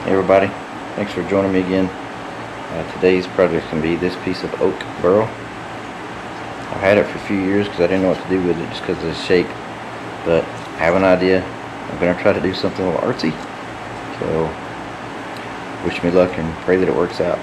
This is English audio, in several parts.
Hey everybody, thanks for joining me again. Today's project is going to be this piece of oak burl. I've had it for a few years because I didn't know what to do with it just because of the shape, but I have an idea. I'm going to try to do something a little artsy, so wish me luck and pray that it works out.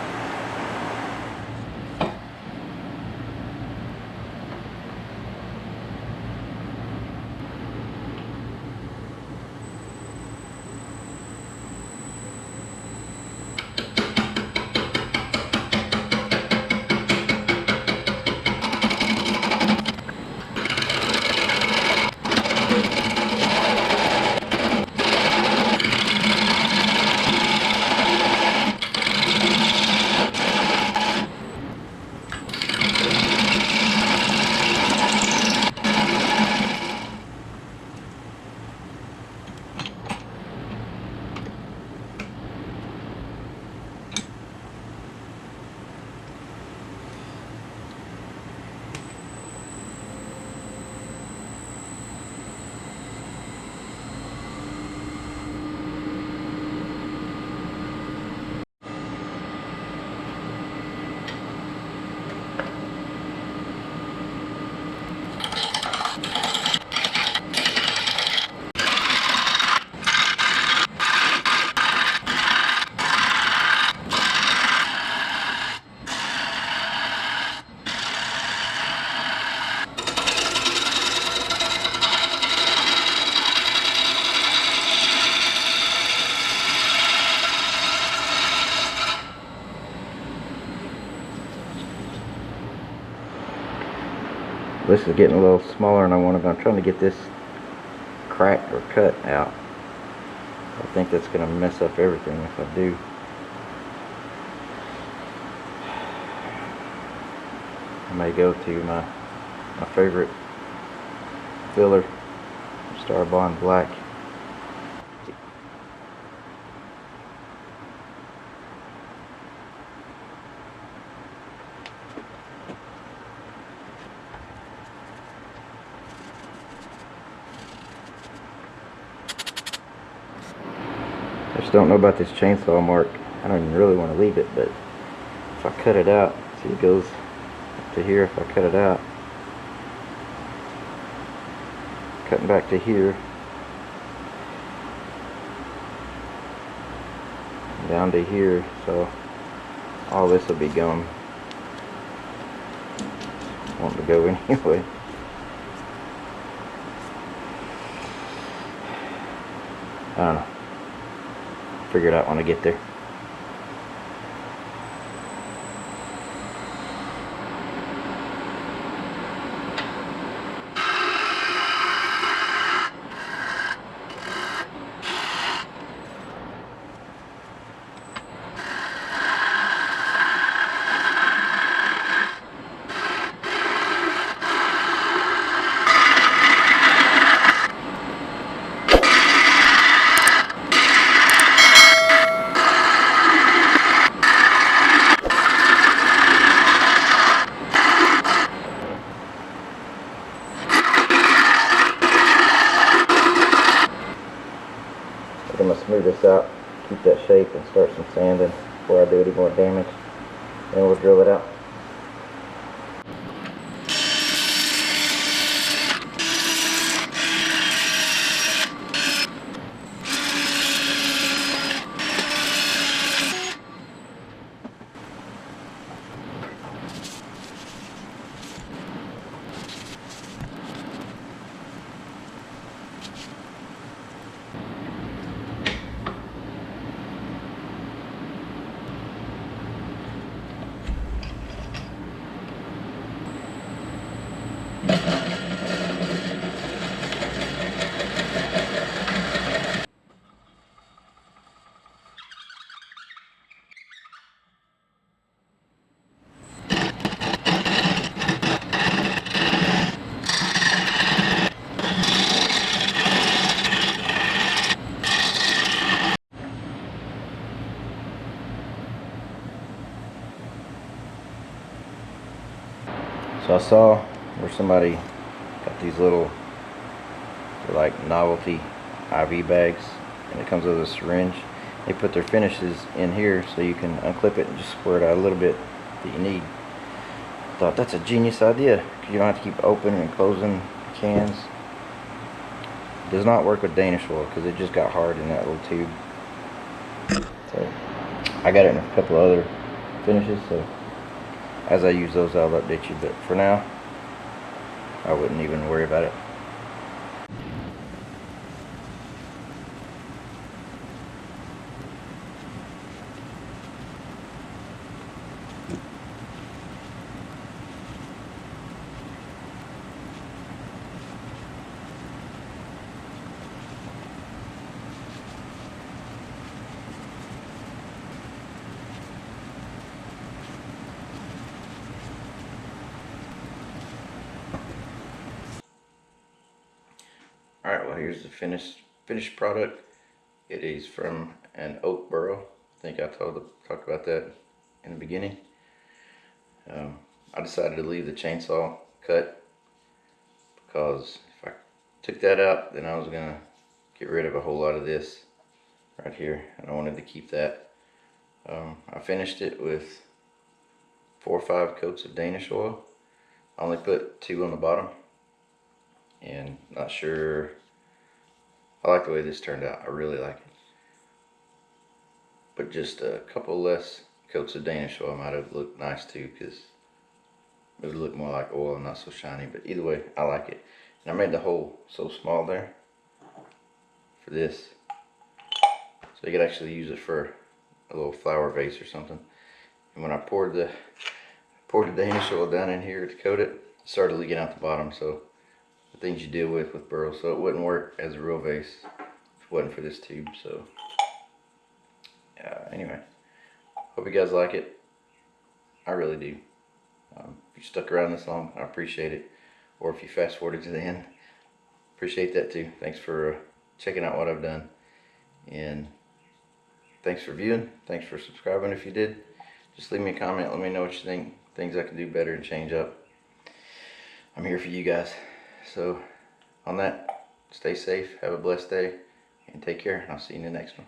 This is getting a little smaller and I'm trying to get this cracked or cut out. I think that's going to mess up everything if I do. I may go to my favorite filler, Starbond black. I just don't know about this chainsaw mark. I don't even really want to leave it, but if I cut it out, see, it goes up to here. If I cut it out, cutting back to here, down to here, so all this will be gone. I want to go anyway. I don't know. Figure it out when I get there. I'm going to smooth this out, keep that shape, and start some sanding before I do any more damage. Then we'll drill it out. So I saw where somebody got these little, they're like novelty IV bags, and it comes with a syringe. they put their finishes in here so you can unclip it and just square it out a little bit that you need. Thought that's a genius idea. You don't have to keep opening and closing cans. Does not work with Danish oil because it just got hard in that little tube. So I got it in a couple of other finishes, so as I use those I'll update you, but for now I wouldn't even worry about it. Alright, well here's the finished product. It is from an oak burl. I think I talked about that in the beginning. I decided to leave the chainsaw cut because if I took that out, then I was gonna get rid of a whole lot of this right here, and I wanted to keep that. I finished it with 4 or 5 coats of Danish oil. I only put 2 on the bottom, and not sure. I like the way this turned out. I really like it, but just a couple less coats of Danish oil might have looked nice too, because it would look more like oil and not so shiny. But either way, I like it. And I made the hole so small there for this, so you could actually use it for a little flower vase or something. And when I poured the Danish oil down in here to coat it, it started leaking out the bottom. So the things you deal with burl, so it wouldn't work as a real vase if it wasn't for this tube. So anyway, hope you guys like it. I really do. If you stuck around this long, I appreciate it. Or if you fast forwarded to the end, appreciate that too. Thanks for checking out what I've done, and thanks for viewing. Thanks for subscribing if you did. Just leave me a comment. Let me know what you think. Things I can do better and change up. I'm here for you guys. So on that, stay safe, have a blessed day, and take care. I'll see you in the next one.